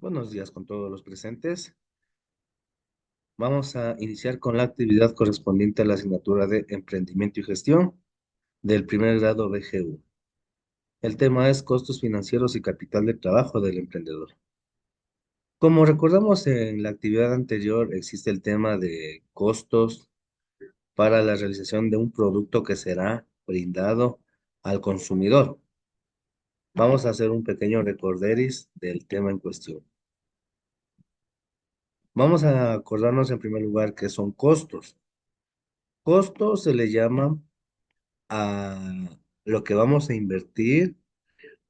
Buenos días con todos los presentes. Vamos a iniciar con la actividad correspondiente a la asignatura de Emprendimiento y Gestión del primer grado BGU. El tema es costos financieros y capital de trabajo del emprendedor. Como recordamos en la actividad anterior, existe el tema de costos para la realización de un producto que será brindado al consumidor. Vamos a hacer un pequeño recorderis del tema en cuestión. Vamos a acordarnos en primer lugar qué son costos. Costos se le llama a lo que vamos a invertir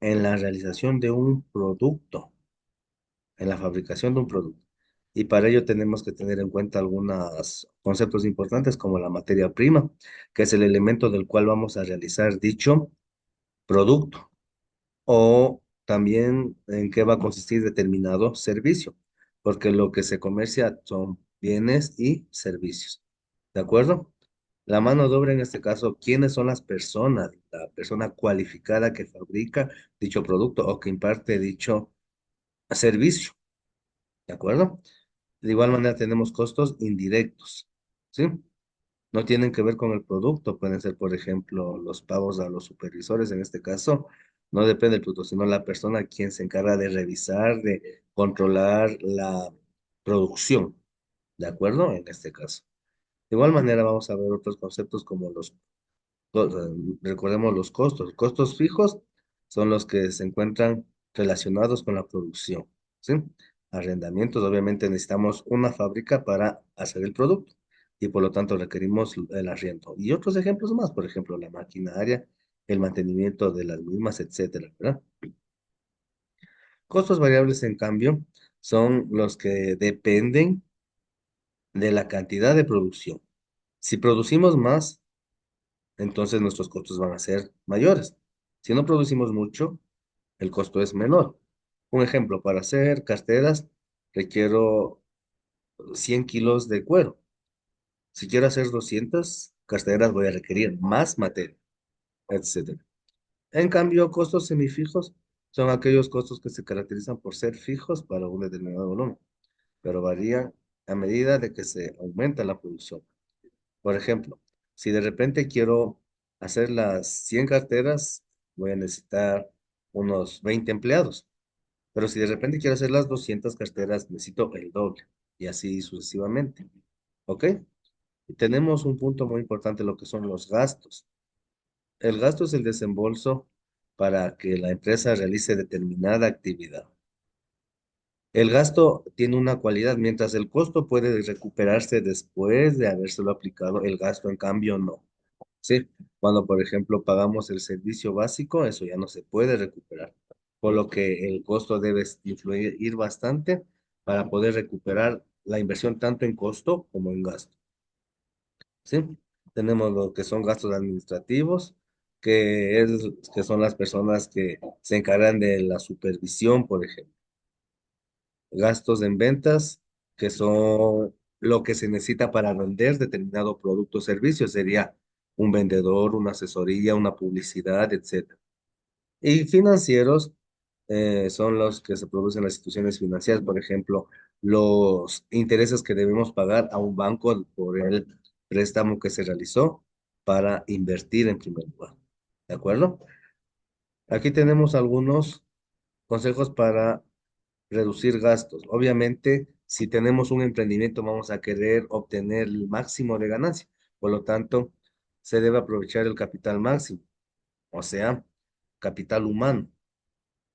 en la realización de un producto, en la fabricación de un producto. Y para ello tenemos que tener en cuenta algunos conceptos importantes como la materia prima, que es el elemento del cual vamos a realizar dicho producto, o también en qué va a consistir determinado servicio, porque lo que se comercia son bienes y servicios. ¿De acuerdo? La mano de obra en este caso, ¿quiénes son las personas? La persona cualificada que fabrica dicho producto o que imparte dicho servicio. ¿De acuerdo? De igual manera tenemos costos indirectos. ¿Sí? No tienen que ver con el producto, pueden ser, por ejemplo, los pagos a los supervisores, en este caso, no depende del producto, sino la persona quien se encarga de revisar, de controlar la producción, ¿de acuerdo? En este caso. De igual manera vamos a ver otros conceptos como recordemos los costos. Costos fijos son los que se encuentran relacionados con la producción, ¿sí? Arrendamientos, obviamente necesitamos una fábrica para hacer el producto y por lo tanto requerimos el arriendo. Y otros ejemplos más, por ejemplo, la maquinaria, el mantenimiento de las mismas, etcétera, ¿verdad? Costos variables, en cambio, son los que dependen de la cantidad de producción. Si producimos más, entonces nuestros costos van a ser mayores. Si no producimos mucho, el costo es menor. Un ejemplo, para hacer carteras requiero 100 kilos de cuero. Si quiero hacer 200 carteras voy a requerir más materia, etcétera. En cambio, costos semifijos son aquellos costos que se caracterizan por ser fijos para un determinado volumen, pero varían a medida de que se aumenta la producción. Por ejemplo, si de repente quiero hacer las 100 carteras, voy a necesitar unos 20 empleados. Pero si de repente quiero hacer las 200 carteras, necesito el doble. Y así sucesivamente. ¿Ok? Y tenemos un punto muy importante, lo que son los gastos. El gasto es el desembolso para que la empresa realice determinada actividad. El gasto tiene una cualidad, mientras el costo puede recuperarse después de habérselo aplicado, el gasto en cambio no. Sí, cuando por ejemplo pagamos el servicio básico, eso ya no se puede recuperar, por lo que el costo debe influir bastante para poder recuperar la inversión tanto en costo como en gasto. Sí, tenemos lo que son gastos administrativos, que son las personas que se encargan de la supervisión, por ejemplo. Gastos en ventas, que son lo que se necesita para vender determinado producto o servicio, sería un vendedor, una asesoría, una publicidad, etcétera. Y financieros son los que se producen en las instituciones financieras, por ejemplo, los intereses que debemos pagar a un banco por el préstamo que se realizó para invertir en primer lugar. ¿De acuerdo? Aquí tenemos algunos consejos para reducir gastos. Obviamente, si tenemos un emprendimiento, vamos a querer obtener el máximo de ganancia. Por lo tanto, se debe aprovechar el capital máximo, o sea, capital humano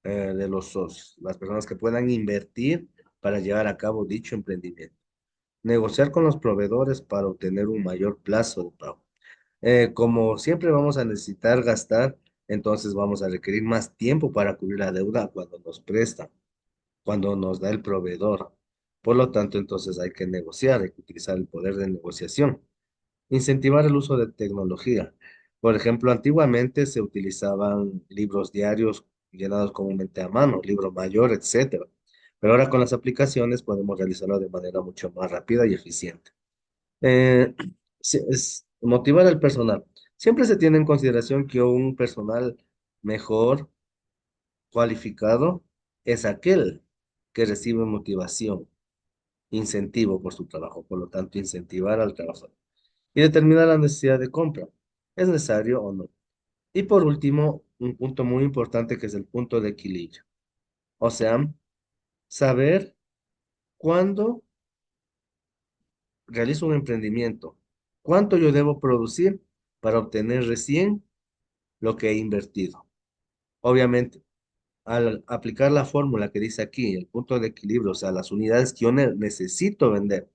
de los socios, las personas que puedan invertir para llevar a cabo dicho emprendimiento. Negociar con los proveedores para obtener un mayor plazo de pago. Como siempre vamos a necesitar gastar, entonces vamos a requerir más tiempo para cubrir la deuda cuando nos prestan, cuando nos da el proveedor. Por lo tanto, entonces hay que negociar, hay que utilizar el poder de negociación. Incentivar el uso de tecnología. Por ejemplo, antiguamente se utilizaban libros diarios llenados comúnmente a mano, libro mayor, etcétera. Pero ahora con las aplicaciones podemos realizarlo de manera mucho más rápida y eficiente. Eh, motivar al personal. Siempre se tiene en consideración que un personal mejor cualificado es aquel que recibe motivación, incentivo por su trabajo, por lo tanto, incentivar al trabajador. Y determinar la necesidad de compra. ¿Es necesario o no? Y por último, un punto muy importante que es el punto de equilibrio. O sea, saber cuándo realizo un emprendimiento, cuánto yo debo producir para obtener recién lo que he invertido. Obviamente, al aplicar la fórmula que dice aquí, el punto de equilibrio, o sea, las unidades que yo necesito vender,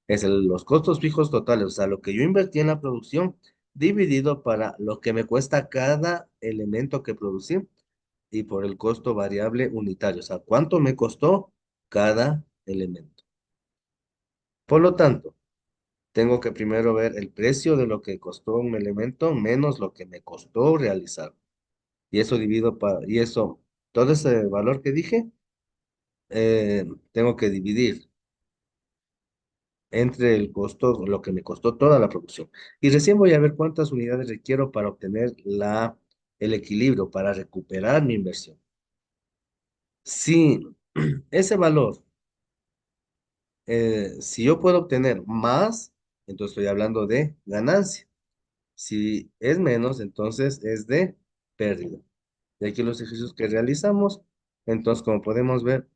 es los costos fijos totales, o sea, lo que yo invertí en la producción, dividido para lo que me cuesta cada elemento que producí y por el costo variable unitario, o sea, cuánto me costó cada elemento. Por lo tanto, tengo que primero ver el precio de lo que costó un elemento menos lo que me costó realizar. Y eso y eso, todo ese valor que dije, tengo que dividir entre el costo, lo que me costó toda la producción. Y recién voy a ver cuántas unidades requiero para obtener el equilibrio, para recuperar mi inversión. Si ese valor, si yo puedo obtener más, entonces estoy hablando de ganancia. Si es menos, entonces es de pérdida. De aquí los ejercicios que realizamos. Entonces, como podemos ver,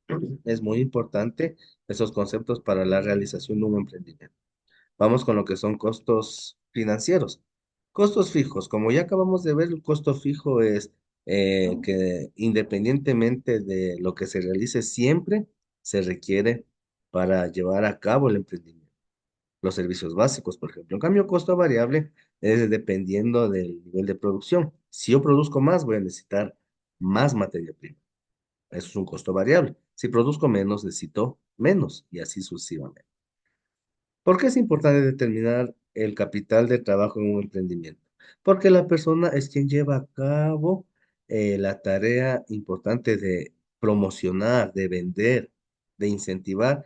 es muy importante esos conceptos para la realización de un emprendimiento. Vamos con lo que son costos financieros. Costos fijos. Como ya acabamos de ver, el costo fijo es que independientemente de lo que se realice, siempre se requiere para llevar a cabo el emprendimiento. Los servicios básicos, por ejemplo. En cambio, costo variable es dependiendo del nivel de producción. Si yo produzco más, voy a necesitar más materia prima. Eso es un costo variable. Si produzco menos, necesito menos y así sucesivamente. ¿Por qué es importante determinar el capital de trabajo en un emprendimiento? Porque la persona es quien lleva a cabo la tarea importante de promocionar, de vender, de incentivar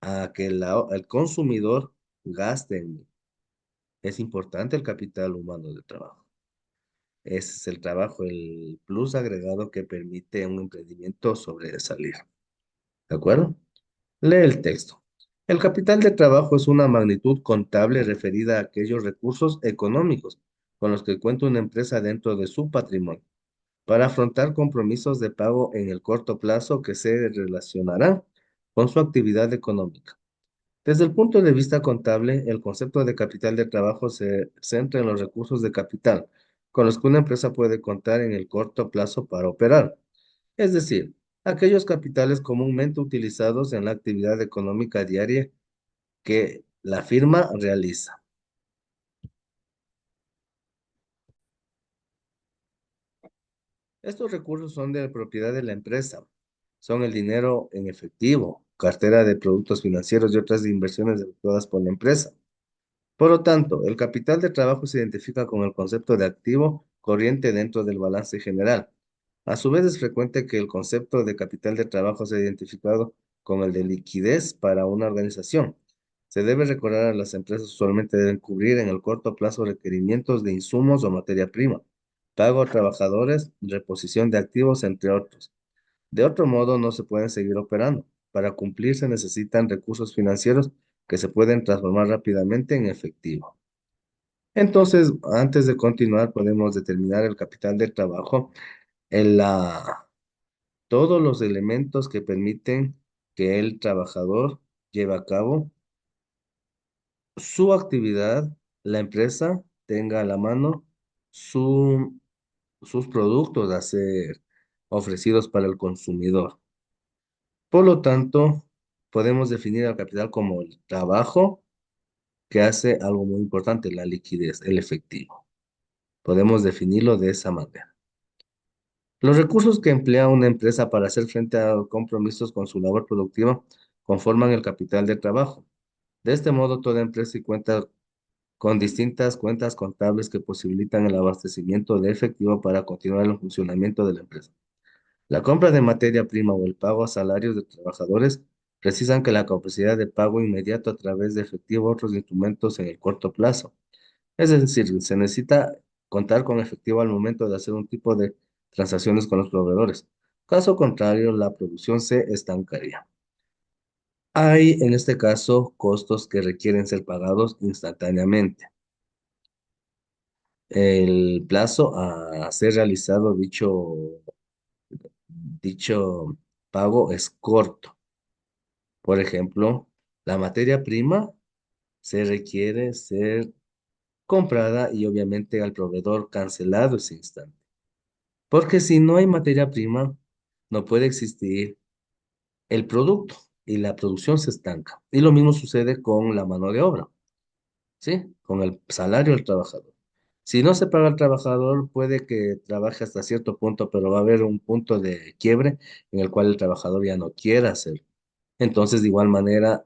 a que el consumidor gaste en mí. Es importante el capital humano de trabajo. Ese es el trabajo, el plus agregado que permite a un emprendimiento sobresalir. ¿De acuerdo? Lee el texto. El capital de trabajo es una magnitud contable referida a aquellos recursos económicos con los que cuenta una empresa dentro de su patrimonio para afrontar compromisos de pago en el corto plazo que se relacionarán con su actividad económica. Desde el punto de vista contable, el concepto de capital de trabajo se centra en los recursos de capital con los que una empresa puede contar en el corto plazo para operar, es decir, aquellos capitales comúnmente utilizados en la actividad económica diaria que la firma realiza. Estos recursos son de propiedad de la empresa, son el dinero en efectivo, cartera de productos financieros y otras inversiones efectuadas por la empresa. Por lo tanto, el capital de trabajo se identifica con el concepto de activo corriente dentro del balance general. A su vez, es frecuente que el concepto de capital de trabajo sea identificado con el de liquidez para una organización. Se debe recordar a las empresas usualmente deben cubrir en el corto plazo requerimientos de insumos o materia prima, pago a trabajadores, reposición de activos, entre otros. De otro modo, no se pueden seguir operando. Para cumplir se necesitan recursos financieros que se pueden transformar rápidamente en efectivo. Entonces, antes de continuar, podemos determinar el capital de trabajo en todos los elementos que permiten que el trabajador lleve a cabo su actividad, la empresa tenga a la mano su- sus productos a ser ofrecidos para el consumidor. Por lo tanto, podemos definir al capital como el trabajo que hace algo muy importante, la liquidez, el efectivo. Podemos definirlo de esa manera. Los recursos que emplea una empresa para hacer frente a compromisos con su labor productiva conforman el capital de trabajo. De este modo, toda empresa cuenta con distintas cuentas contables que posibilitan el abastecimiento de efectivo para continuar el funcionamiento de la empresa. La compra de materia prima o el pago a salarios de trabajadores precisan que la capacidad de pago inmediato a través de efectivo o otros instrumentos en el corto plazo. Es decir, se necesita contar con efectivo al momento de hacer un tipo de transacciones con los proveedores. Caso contrario, la producción se estancaría. Hay, en este caso, costos que requieren ser pagados instantáneamente. El plazo a ser realizado dicho pago es corto. Por ejemplo, la materia prima se requiere ser comprada y obviamente al proveedor cancelado ese instante. Porque si no hay materia prima, no puede existir el producto y la producción se estanca. Y lo mismo sucede con la mano de obra, ¿sí? Con el salario del trabajador. Si no se paga al trabajador, puede que trabaje hasta cierto punto, pero va a haber un punto de quiebre en el cual el trabajador ya no quiera hacerlo. Entonces, de igual manera,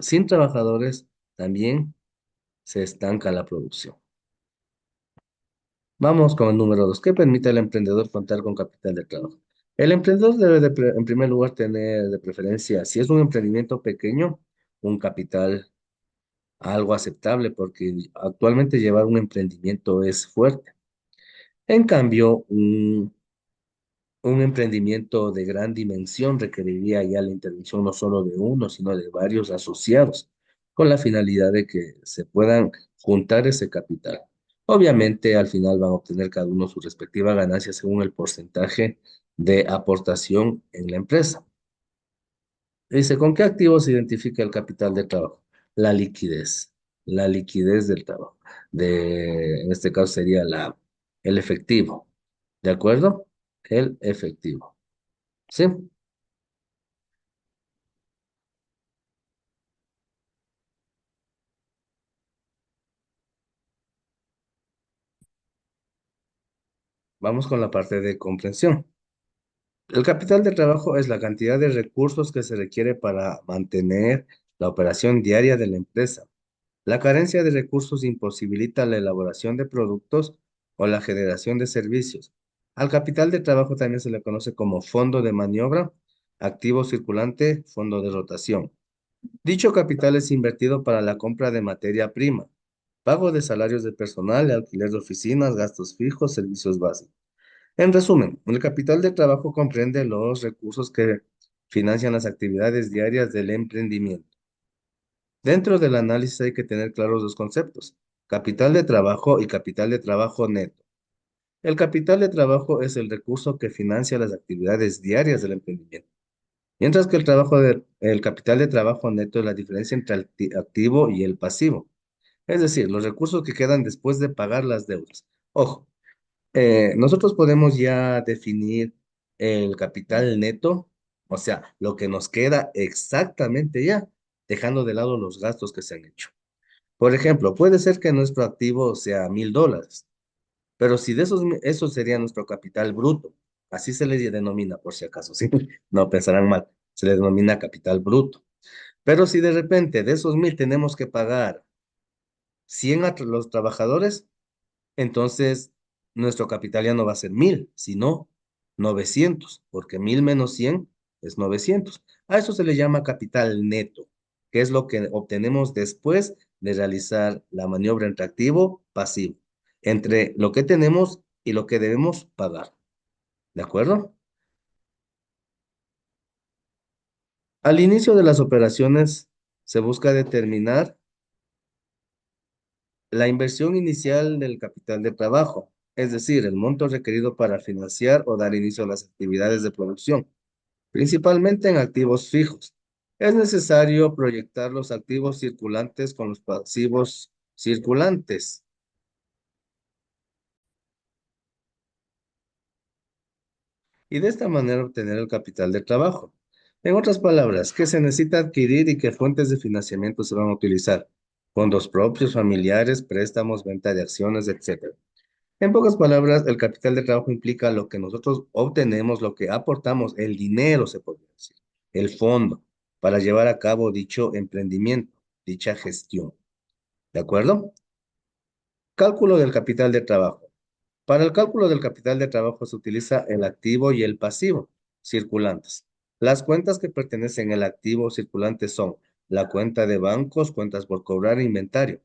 sin trabajadores también se estanca la producción. Vamos con el número dos. ¿Qué permite al emprendedor contar con capital de trabajo? El emprendedor debe, en primer lugar, tener de preferencia, si es un emprendimiento pequeño, un capital algo aceptable, porque actualmente llevar un emprendimiento es fuerte. En cambio, un emprendimiento de gran dimensión requeriría ya la intervención no solo de uno, sino de varios asociados, con la finalidad de que se puedan juntar ese capital. Obviamente, al final van a obtener cada uno su respectiva ganancia según el porcentaje de aportación en la empresa. Dice, ¿con qué activo se identifica el capital de trabajo? La liquidez, la liquidez del trabajo. En este caso sería el efectivo. ¿De acuerdo? El efectivo. ¿Sí? Vamos con la parte de comprensión. El capital de trabajo es la cantidad de recursos que se requiere para mantener la operación diaria de la empresa. La carencia de recursos imposibilita la elaboración de productos o la generación de servicios. Al capital de trabajo también se le conoce como fondo de maniobra, activo circulante, fondo de rotación. Dicho capital es invertido para la compra de materia prima, pago de salarios de personal, alquiler de oficinas, gastos fijos, servicios básicos. En resumen, el capital de trabajo comprende los recursos que financian las actividades diarias del emprendimiento. Dentro del análisis hay que tener claros dos conceptos, capital de trabajo y capital de trabajo neto. El capital de trabajo es el recurso que financia las actividades diarias del emprendimiento, mientras que el capital de trabajo neto es la diferencia entre el activo y el pasivo, es decir, los recursos que quedan después de pagar las deudas. Ojo, nosotros podemos ya definir el capital neto, o sea, lo que nos queda exactamente ya, dejando de lado los gastos que se han hecho. Por ejemplo, puede ser que nuestro activo sea $1,000, pero si de eso sería nuestro capital bruto, así se le denomina por si acaso, ¿sí? No pensarán mal, se le denomina capital bruto. Pero si de repente de esos 1,000 tenemos que pagar 100 a los trabajadores, entonces nuestro capital ya no va a ser 1,000, sino 900, porque 1,000 menos 100 es 900. A eso se le llama capital neto, que es lo que obtenemos después de realizar la maniobra entre activo pasivo, entre lo que tenemos y lo que debemos pagar. ¿De acuerdo? Al inicio de las operaciones se busca determinar la inversión inicial del capital de trabajo, es decir, el monto requerido para financiar o dar inicio a las actividades de producción, principalmente en activos fijos. Es necesario proyectar los activos circulantes con los pasivos circulantes y de esta manera obtener el capital de trabajo. En otras palabras, ¿qué se necesita adquirir y qué fuentes de financiamiento se van a utilizar? Fondos propios, familiares, préstamos, venta de acciones, etcétera. En pocas palabras, el capital de trabajo implica lo que nosotros obtenemos, lo que aportamos, el dinero, se podría decir, el fondo, para llevar a cabo dicho emprendimiento, dicha gestión. ¿De acuerdo? Cálculo del capital de trabajo. Para el cálculo del capital de trabajo se utiliza el activo y el pasivo circulantes. Las cuentas que pertenecen al activo circulante son la cuenta de bancos, cuentas por cobrar e inventario.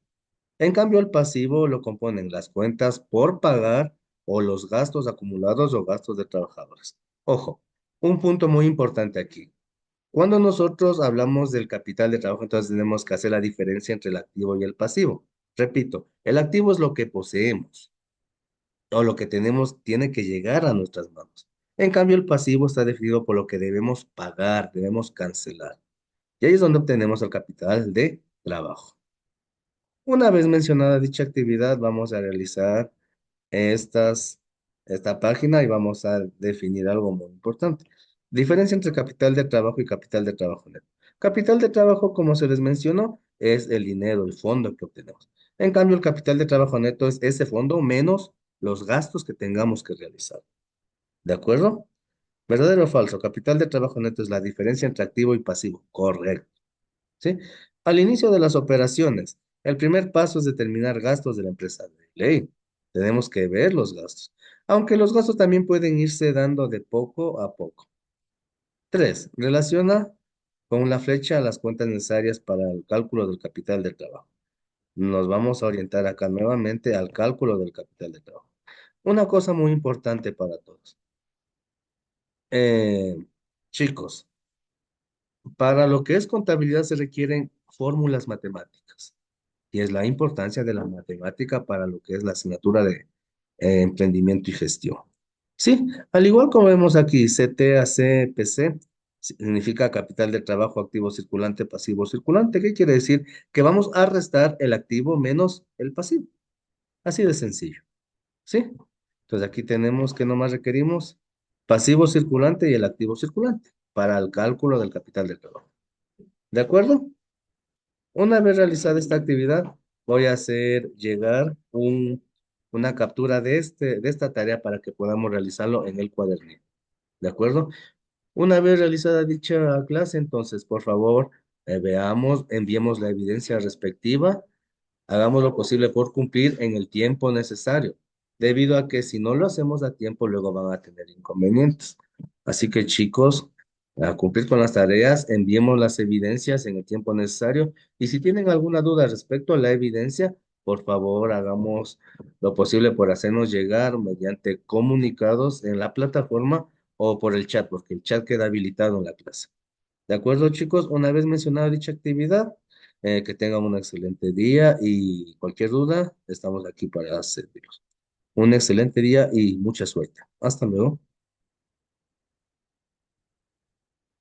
En cambio, el pasivo lo componen las cuentas por pagar o los gastos acumulados o gastos de trabajadores. Ojo, Un punto muy importante aquí. Cuando nosotros hablamos del capital de trabajo, entonces tenemos que hacer la diferencia entre el activo y el pasivo. Repito, el activo es lo que poseemos o lo que tenemos tiene que llegar a nuestras manos. En cambio, el pasivo está definido por lo que debemos pagar, debemos cancelar. Y ahí es donde obtenemos el capital de trabajo. Una vez mencionada dicha actividad, vamos a realizar estas, esta página y vamos a definir algo muy importante. Diferencia entre capital de trabajo y capital de trabajo neto. Capital de trabajo, como se les mencionó, es el dinero, el fondo que obtenemos. En cambio, el capital de trabajo neto es ese fondo menos los gastos que tengamos que realizar. ¿De acuerdo? ¿Verdadero o falso? Capital de trabajo neto es la diferencia entre activo y pasivo. Correcto. ¿Sí? Al inicio de las operaciones, el primer paso es determinar gastos de la empresa de ley. Tenemos que ver los gastos, aunque los gastos también pueden irse dando de poco a poco. Tres, relaciona con la flecha las cuentas necesarias para el cálculo del capital de trabajo. Nos vamos a orientar acá nuevamente al cálculo del capital de trabajo. Una cosa muy importante para todos. Eh, chicos, para lo que es contabilidad se requieren fórmulas matemáticas. Y es la importancia de la matemática para lo que es la asignatura de emprendimiento y gestión. Sí, al igual como vemos aquí, CTAC-PC significa capital de trabajo activo circulante, pasivo circulante. ¿Qué quiere decir? Que vamos a restar el activo menos el pasivo. Así de sencillo. ¿Sí? Entonces aquí tenemos que nomás requerimos pasivo circulante y el activo circulante para el cálculo del capital de trabajo. ¿De acuerdo? Una vez realizada esta actividad, voy a hacer llegar una captura de esta tarea para que podamos realizarlo en el cuadernillo. ¿De acuerdo? Una vez realizada dicha clase, entonces, por favor, veamos, enviemos la evidencia respectiva. Hagamos lo posible por cumplir en el tiempo necesario, debido a que si no lo hacemos a tiempo, luego van a tener inconvenientes. Así que chicos, a cumplir con las tareas, enviemos las evidencias en el tiempo necesario y si tienen alguna duda respecto a la evidencia, por favor, hagamos lo posible por hacernos llegar mediante comunicados en la plataforma o por el chat, porque el chat queda habilitado en la clase. ¿De acuerdo, chicos? Una vez mencionada dicha actividad, que tengan un excelente día y cualquier duda, estamos aquí para servirlos. Un excelente día y mucha suerte. Hasta luego.